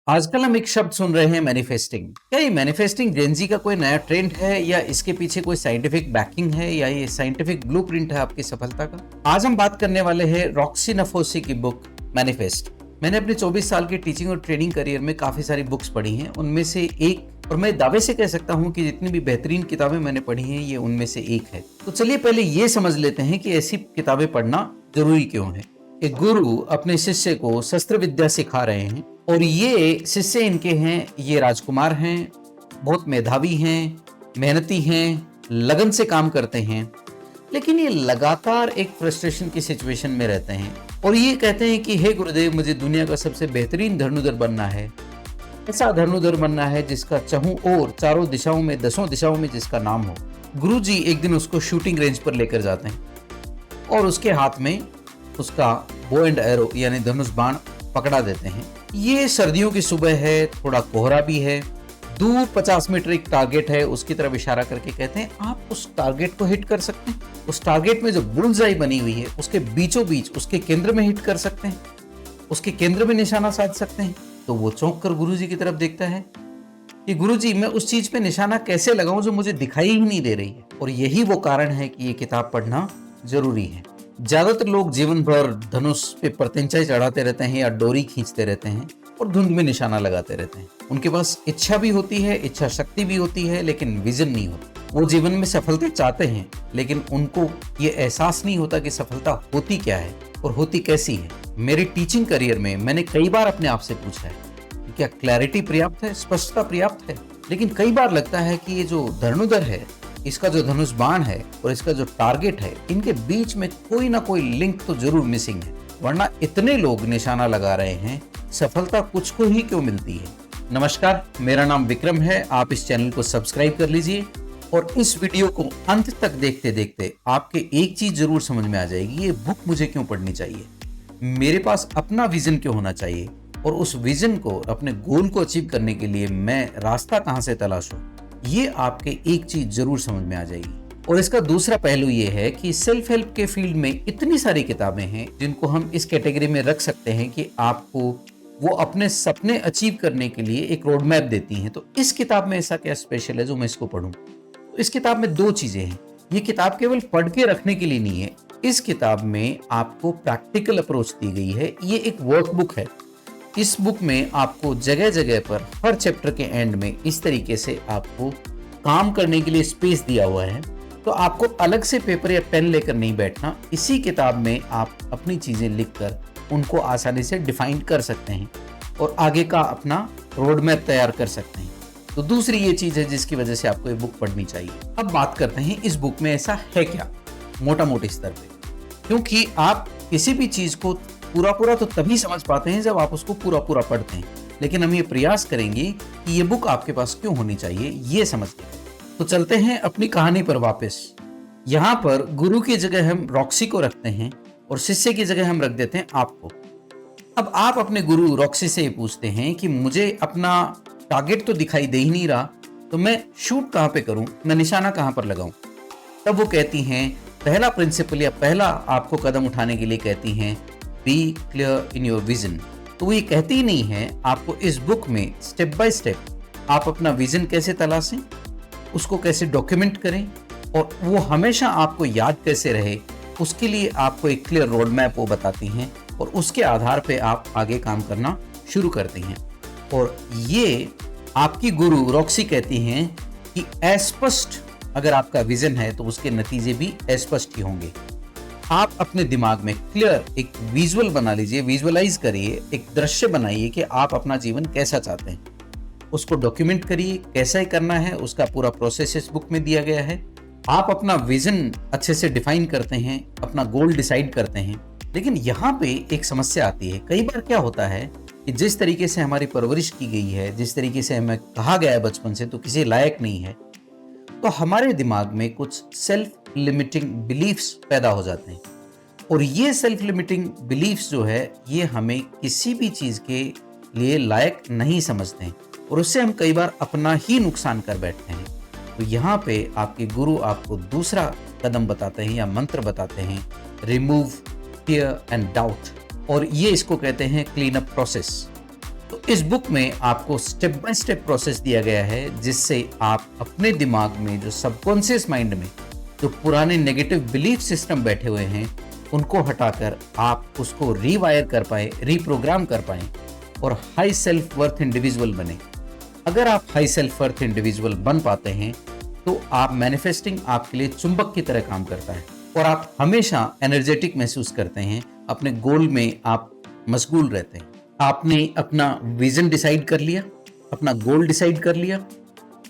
आजकल हम एक शब्द सुन रहे हैं मैनिफेस्टिंग। क्या ये मैनिफेस्टिंग जेनजी का कोई नया ट्रेंड है या इसके पीछे कोई साइंटिफिक बैकिंग है या ये साइंटिफिक ब्लूप्रिंट है आपकी सफलता का? आज हम बात करने वाले हैं रॉक्सी नफोसी की बुक मैनिफेस्ट। मैंने अपने 24 साल के टीचिंग और ट्रेनिंग करियर में काफी सारी बुक्स पढ़ी हैं, उनमें से एक और मैं दावे से कह सकता हूं कि जितनी भी बेहतरीन किताबें मैंने पढ़ी हैं ये उनमें से एक है। तो चलिए पहले ये समझ लेते हैं कि ऐसी किताबें पढ़ना जरूरी क्यों है। एक गुरु अपने शिष्य को शस्त्र विद्या सिखा रहे हैं और ये शिष्य इनके हैं, ये राजकुमार हैं, बहुत मेधावी हैं, मेहनती हैं, लगन से काम करते हैं, लेकिन ये लगातार एक फ्रस्ट्रेशन की सिचुएशन में रहते हैं और ये कहते हैं कि हे गुरुदेव, मुझे दुनिया का सबसे बेहतरीन धनुर्धर बनना है, ऐसा धनुर्धर बनना है जिसका चहु और चारों दिशाओं में, 10 दिशाओं में जिसका नाम हो। गुरु जी एक दिन उसको शूटिंग रेंज पर लेकर जाते हैं और उसके हाथ में उसका बो एंड एरो यानी धनुष बाण पकड़ा देते हैं। ये सर्दियों की सुबह है, थोड़ा कोहरा भी है, दूर 50 मीटर एक टारगेट है, उसकी तरफ इशारा करके कहते हैं आप उस टारगेट को हिट कर सकते हैं। उस टारगेट में जो बुल्सआई बनी हुई है उसके बीचों बीच उसके केंद्र में हिट कर सकते हैं, उसके केंद्र में निशाना साध सकते हैं। तो वो चौंक कर गुरुजी की तरफ देखता है कि गुरुजी, मैं उस चीज पे निशाना कैसे लगाऊं जो मुझे दिखाई ही नहीं दे रही है। और यही वो कारण है कि ये किताब पढ़ना जरूरी है। ज्यादातर लोग जीवन भर धनुष पे परतंचाई चढ़ाते रहते हैं या डोरी खींचते रहते हैं और धुंध में निशाना लगाते रहते हैं। उनके पास इच्छा भी होती है, इच्छा शक्ति भी होती है, लेकिन विजन नहीं होता। वो जीवन में सफलता चाहते हैं, लेकिन उनको ये एहसास नहीं होता कि सफलता होती क्या है और होती कैसी है। मेरी टीचिंग करियर में मैंने कई बार अपने आप से पूछा है कि क्या क्लैरिटी पर्याप्त है, स्पष्टता पर्याप्त है। लेकिन कई बार लगता है कि ये जो धनुर्धर है, इसका जो धनुष बाण है और इसका जो टारगेट है, इनके बीच में कोई ना कोई लिंक तो जरूर मिसिंग है, वरना इतने लोग निशाना लगा रहे हैं, सफलता कुछ को ही क्यों मिलती है। नमस्कार, मेरा नाम विक्रम है। आप इस चैनल को सब्सक्राइब कर लीजिए और इस वीडियो को अंत तक देखते देखते आपके एक चीज जरूर समझ में आ जाएगी, ये बुक मुझे क्यों पढ़नी चाहिए, मेरे पास अपना विजन क्यों होना चाहिए और उस विजन को, अपने गोल को अचीव करने के लिए मैं रास्ता कहां से तलाशूं। ये आपके एक चीज जरूर समझ में आ जाएगी। और इसका दूसरा पहलू ये है कि सेल्फ हेल्प के फील्ड में इतनी सारी किताबें हैं जिनको हम इस कैटेगरी में रख सकते हैं कि आपको वो अपने सपने अचीव करने के लिए एक रोड मैप देती हैं। तो इस किताब में ऐसा क्या स्पेशल है जो मैं इसको पढूं? तो इस किताब में दो चीजें हैं। ये किताब केवल पढ़ के रखने के लिए नहीं है, इस किताब में आपको प्रैक्टिकल अप्रोच दी गई है। ये एक वर्कबुक है। इस बुक में आपको जगह जगह पर हर चैप्टर के एंड में इस तरीके से आपको काम करने के लिए स्पेस दिया हुआ है। तो आपको अलग से पेपर या पेन लेकर नहीं बैठना, इसी किताब में आप अपनी चीजें लिखकर उनको आसानी से डिफाइन कर सकते हैं और आगे का अपना रोड मैप तैयार कर सकते हैं। तो दूसरी ये चीज है जिसकी वजह से आपको ये बुक पढ़नी चाहिए। अब बात करते हैं इस बुक में ऐसा है क्या, मोटा मोटी स्तर पे। क्योंकि आप किसी भी चीज को पूरा तो तभी समझ पाते हैं जब आप उसको पूरा पढ़ते हैं, लेकिन हम ये प्रयास करेंगे कि ये बुक आपके पास क्यों होनी चाहिए ये समझ के। तो चलते हैं अपनी कहानी पर वापस। यहाँ पर गुरु की जगह हम रॉक्सी को रखते हैं और शिष्य की जगह हम रख देते हैं आपको। अब आप अपने गुरु रॉक्सी से पूछते हैं कि मुझे अपना टारगेट तो दिखाई दे ही नहीं रहा, तो मैं शूट कहाँ पे करूं, मैं निशाना कहाँ पर लगाऊं। तब वो कहती हैं, पहला प्रिंसिपल या पहला आपको कदम उठाने के लिए कहती हैं, be clear in your vision. तो वो ये कहती ही नहीं है, आपको इस बुक में स्टेप बाय स्टेप आप अपना विजन कैसे तलाशें, उसको कैसे डॉक्यूमेंट करें और वो हमेशा आपको याद कैसे रहे, उसके लिए आपको एक क्लियर रोड मैप वो बताती हैं और उसके आधार पे आप आगे काम करना शुरू करते हैं। और ये आपकी गुरु रॉक्सी कहती हैं कि अस्पष्ट अगर आपका विजन है तो उसके नतीजे भी अस्पष्ट ही होंगे। आप अपने दिमाग में क्लियर एक विजुअल बना लीजिए, विजुअलाइज करिए, एक दृश्य बनाइए कि आप अपना जीवन कैसा चाहते हैं, उसको डॉक्यूमेंट करिए, कैसा ही करना है उसका पूरा प्रोसेस इस बुक में दिया गया है। आप अपना विजन अच्छे से डिफाइन करते हैं, अपना गोल डिसाइड करते हैं। लेकिन यहाँ पे एक समस्या आती है। कई बार क्या होता है कि जिस तरीके से हमारी परवरिश की गई है, जिस तरीके से हमें कहा गया है बचपन से तो किसी लायक नहीं है, तो हमारे दिमाग में कुछ सेल्फ लिमिटिंग बिलीफ्स पैदा हो जाते हैं और ये सेल्फ लिमिटिंग बिलीफ्स जो है ये हमें किसी भी चीज के लिए लायक नहीं समझते हैं और उससे हम कई बार अपना ही नुकसान कर बैठते हैं। तो यहाँ पे आपके गुरु आपको दूसरा कदम बताते हैं या मंत्र बताते हैं, रिमूव फियर एंड डाउट, और ये इसको कहते हैं क्लीन अप प्रोसेस। तो इस बुक में आपको स्टेप बाय स्टेप प्रोसेस दिया गया है, जिससे आप अपने दिमाग में जो सबकॉन्शियस माइंड में जो पुराने नेगेटिव बिलीफ सिस्टम बैठे हुए हैं, उनको हटाकर आप उसको रीवायर कर पाए, रीप्रोग्राम कर पाए और हाई सेल्फ वर्थ इंडिविजुअल बने। अगर आप हाई सेल्फ वर्थ इंडिविजुअल बन पाते हैं तो आप मैनिफेस्टिंग आपके लिए चुंबक की तरह काम करता है और आप हमेशा एनर्जेटिक महसूस करते हैं। अपने गोल में आप मशगूल रहते हैं। आपने अपना विजन डिसाइड कर लिया, अपना गोल डिसाइड कर लिया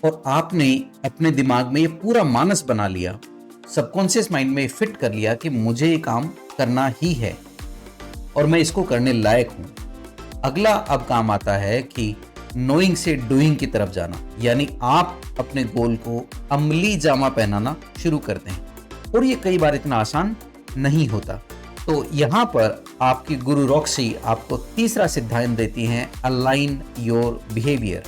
और आपने अपने दिमाग में ये पूरा मानस बना लिया, सबकॉन्शियस माइंड में फिट कर लिया कि मुझे ये काम करना ही है और मैं इसको करने लायक हूं। अगला अब काम आता है कि नोइंग से डूइंग की तरफ जाना, यानी आप अपने गोल को अमली जामा पहनाना शुरू करते हैं और ये कई बार इतना आसान नहीं होता। तो यहाँ पर आपकी गुरु रॉक्सी आपको तीसरा सिद्धांत देती हैं, अलाइन योर बिहेवियर।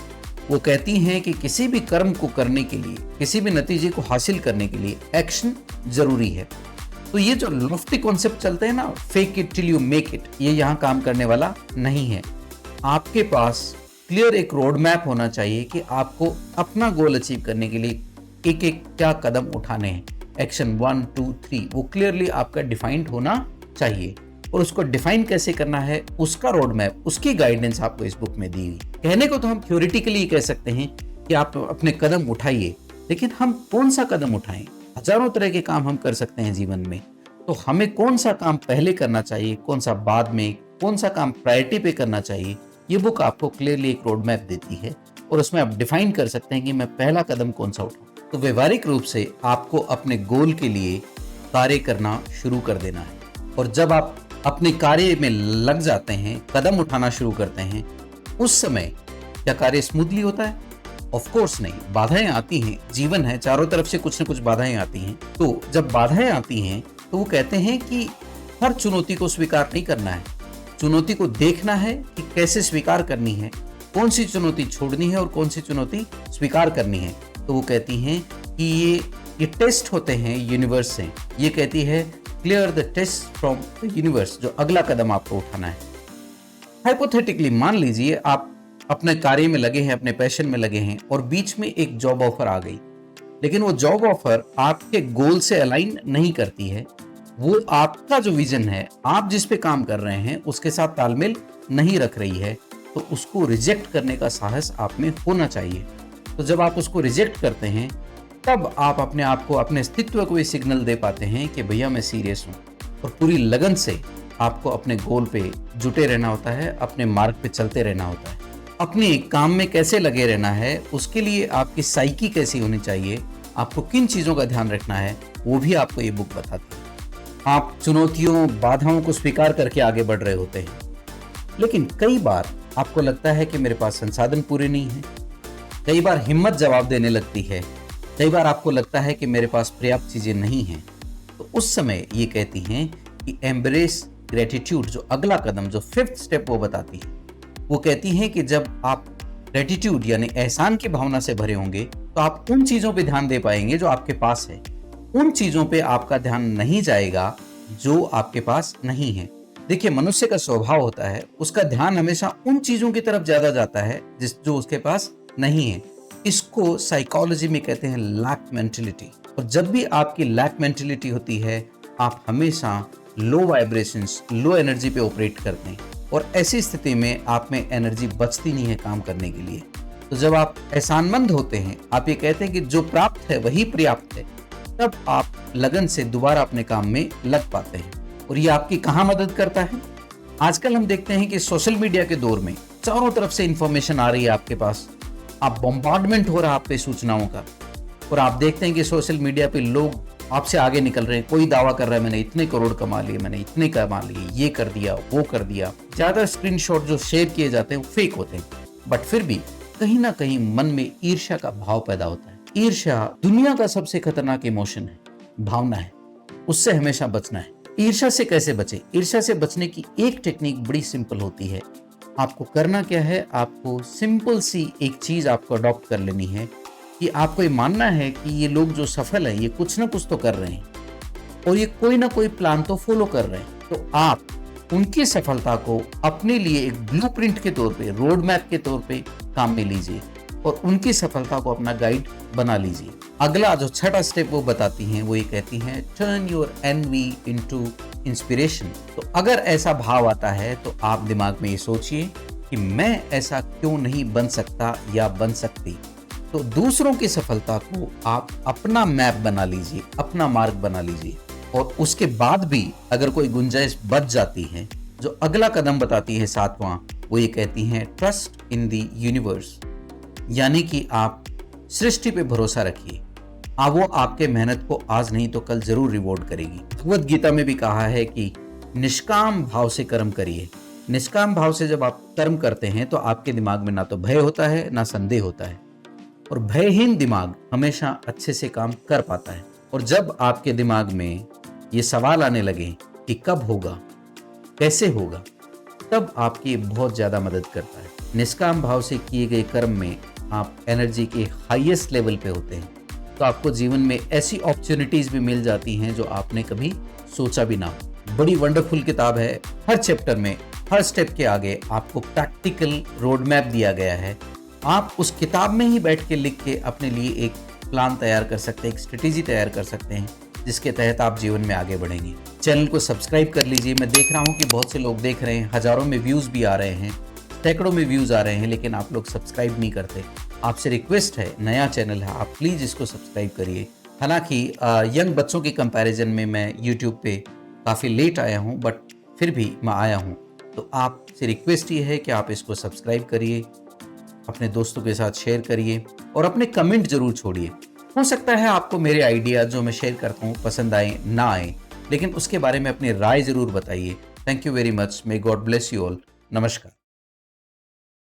वो कहती हैं कि किसी भी कर्म को करने के लिए, किसी भी नतीजे को हासिल करने के लिए एक्शन जरूरी है। तो ये जो लॉफ्टी कॉन्सेप्ट चलते हैं ना, fake it till you make it, ये यहाँ काम करने वाला नहीं है। आपके पास क्लियर एक रोड मैप होना चाहिए कि आपको अपना गोल अचीव करने के लिए एक एक क्या कदम उठाने हैं। एक्शन 1 2 3 वो क्लियरली आपका डिफाइंड होना चाहिए और उसको डिफाइन कैसे करना है, उसका रोड मैप, उसकी गाइडेंस आपको इस बुक में दी हुई। कहने को तो हम थ्योरेटिकली कह सकते हैं कि आप अपने कदम उठाइए, लेकिन हम कौन सा कदम उठाएं? हजारों तरह के काम हम कर सकते हैं जीवन में, तो हमें कौन सा काम पहले करना चाहिए, कौन सा बाद में, कौन सा काम प्रायोरिटी पे करना चाहिए, ये बुक आपको क्लियरली एक रोड मैप देती है और उसमें आप डिफाइन कर सकते हैं कि मैं पहला कदम कौन सा उठाऊं। तो व्यवहारिक रूप से आपको अपने गोल के लिए कार्य करना शुरू कर देना है और जब आप अपने कार्य में लग जाते हैं, कदम उठाना शुरू करते हैं, उस समय क्या कार्य स्मूथली होता है? ऑफ कोर्स नहीं, बाधाएं आती हैं, जीवन है, चारों तरफ से कुछ न कुछ बाधाएं आती हैं। तो जब बाधाएं आती हैं तो वो कहते हैं कि हर चुनौती को स्वीकार नहीं करना है, चुनौती को देखना है कि कैसे स्वीकार करनी है, कौन सी चुनौती छोड़नी है और कौन सी चुनौती स्वीकार करनी है। तो वो कहती हैं कि ये टेस्ट होते हैं यूनिवर्स से। ये कहती है clear the test from the universe, जो अगला कदम आपको उठाना है। हाइपोथेटिकली मान लीजिए आप अपने कार्य में लगे हैं, अपने पैशन में लगे हैं और बीच में एक जॉब ऑफर आ गई, लेकिन वो जॉब ऑफर आपके गोल से अलाइन नहीं करती है, वो आपका जो विजन है, आप जिस पे काम कर रहे हैं, उसके साथ तालमेल नहीं रख रही है, तो उसको रिजेक्ट करने का साहस आप में होना चाहिए। तो जब आप उसको रिजेक्ट करते हैं, तब आप अपने आप को, अपने अस्तित्व को ये सिग्नल दे पाते हैं कि भैया मैं सीरियस हूँ, और पूरी लगन से आपको अपने गोल पे जुटे रहना होता है, अपने मार्ग पे चलते रहना होता है। अपने काम में कैसे लगे रहना है, उसके लिए आपकी साइकी कैसी होनी चाहिए, आपको किन चीज़ों का ध्यान रखना है, वो भी आपको ये बुक बताती है। आप चुनौतियों, बाधाओं को स्वीकार करके आगे बढ़ रहे होते हैं, लेकिन कई बार आपको लगता है कि मेरे पास संसाधन पूरे नहीं हैं, कई बार हिम्मत जवाब देने लगती है, कई बार आपको लगता है कि मेरे पास पर्याप्त चीज़ें नहीं हैं। तो उस समय ये कहती हैं कि एम्ब्रेस ग्रेटिट्यूड, जो अगला कदम, जो 5th स्टेप वो बताती है, वो कहती हैं कि जब आप ग्रेटिट्यूड यानी एहसान की भावना से भरे होंगे, तो आप उन चीज़ों पे ध्यान दे पाएंगे जो आपके पास है, उन चीज़ों पे आपका ध्यान नहीं जाएगा जो आपके पास नहीं है। देखिए, मनुष्य का स्वभाव होता है, उसका ध्यान हमेशा उन चीज़ों की तरफ ज़्यादा जाता है जो उसके पास नहीं है। इसको साइकोलॉजी में कहते हैं लैक मेंटेलिटी। और जब भी आपकी लैक मेंटेलिटी होती है, आप हमेशा लो वाइब्रेशंस, लो एनर्जी पे ऑपरेट करते हैं और ऐसी स्थिति में आप में एनर्जी बचती नहीं है काम करने के लिए। तो जब आप एहसानमंद होते हैं, आप ये कहते हैं कि जो प्राप्त है वही पर्याप्त है, तब आप लगन से दोबारा अपने काम में लग पाते हैं। और ये आपकी कहाँ मदद करता है? आजकल हम देखते हैं कि सोशल मीडिया के दौर में चारों तरफ से इंफॉर्मेशन आ रही है आपके पास, आप बॉम्बार्डमेंट हो रहा है आप पे सूचनाओं का, और आप देखते हैं कि सोशल मीडिया पे लोग आपसे आगे निकल रहे हैं। कोई दावा कर रहा है मैंने इतने करोड़ कमा लिए, मैंने इतने कमा लिए, ये कर दिया, वो कर दिया। ज्यादा स्क्रीनशॉट जो शेयर किए जाते हैं वो फेक होते हैं, बट फिर भी कहीं ना कहीं मन में ईर्ष्या का भाव पैदा होता है। ईर्ष्या दुनिया का सबसे खतरनाक इमोशन है, भावना है, उससे हमेशा बचना है। ईर्ष्या से कैसे बचे? ईर्ष्या से बचने की एक टेक्निक बड़ी सिंपल होती है। आपको करना क्या है, आपको सिंपल सी एक चीज आपको अडॉप्ट कर लेनी है कि आपको ये मानना है कि ये लोग जो सफल हैं, ये कुछ ना कुछ तो कर रहे हैं और ये कोई ना कोई प्लान तो फॉलो कर रहे हैं। तो आप उनकी सफलता को अपने लिए एक ब्लूप्रिंट के तौर पे, रोड मैप के तौर पे काम में लीजिए और उनकी सफलता को अपना गाइड बना लीजिए। अगला जो छठा स्टेप वो बताती हैं, वो ये कहती हैं turn your envy into inspiration. तो अगर ऐसा भाव आता है तो आप दिमाग में ये सोचिए कि मैं ऐसा क्यों नहीं बन सकता या बन सकती। तो दूसरों की सफलता को आप अपना मैप बना लीजिए, अपना मार्ग बना लीजिए और उसके बाद भी अगर कोई गुंजाइश बच जाती है, जो अगला कदम बताती है सातवां, वो ये कहती हैं ट्रस्ट इन द यूनिवर्स। यानी कि आप सृष्टि पे भरोसा रखिए, वो आपके मेहनत को आज नहीं तो कल जरूर रिवॉर्ड करेगी। भगवत गीता में भी कहा है कि निष्काम भाव से कर्म करिए। निष्काम भाव से जब आप कर्म करते हैं तो आपके दिमाग में ना तो भय होता है ना संदेह होता है, और भयहीन दिमाग हमेशा अच्छे से काम कर पाता है। और जब आपके दिमाग में ये सवाल आने लगे कि कब होगा, कैसे होगा, तब आपकी बहुत ज्यादा मदद करता है। निष्काम भाव से किए गए कर्म में आप एनर्जी के हाईएस्ट लेवल पे होते हैं, तो आपको जीवन में ऐसी अपॉर्चुनिटीज भी मिल जाती हैं जो आपने कभी सोचा भी ना हो। बड़ी वंडरफुल किताब है। हर चैप्टर में, हर स्टेप के आगे आपको प्रैक्टिकल रोड मैप दिया गया है। आप उस किताब में ही बैठ के लिख के अपने लिए एक प्लान तैयार कर सकते हैं, एक स्ट्रेटेजी तैयार कर सकते हैं, जिसके तहत आप जीवन में आगे बढ़ेंगे। चैनल को सब्सक्राइब कर लीजिए। मैं देख रहा हूँ कि बहुत से लोग देख रहे हैं, हजारों में व्यूज भी आ रहे हैं, सैकड़ों में व्यूज आ रहे हैं, लेकिन आप लोग सब्सक्राइब नहीं करते। आपसे रिक्वेस्ट है, नया चैनल है, आप प्लीज इसको सब्सक्राइब करिए। हालांकि यंग बच्चों के कंपैरिजन में मैं यूट्यूब पे काफ़ी लेट आया हूँ, बट फिर भी मैं आया हूँ। तो आपसे रिक्वेस्ट ये है कि आप इसको सब्सक्राइब करिए, अपने दोस्तों के साथ शेयर करिए और अपने कमेंट जरूर छोड़िए। हो सकता है आपको मेरे आइडिया जो मैं शेयर करता हूँ पसंद आए ना आए, लेकिन उसके बारे में अपनी राय जरूर बताइए। Thank you very much. May God bless you all. नमस्कार।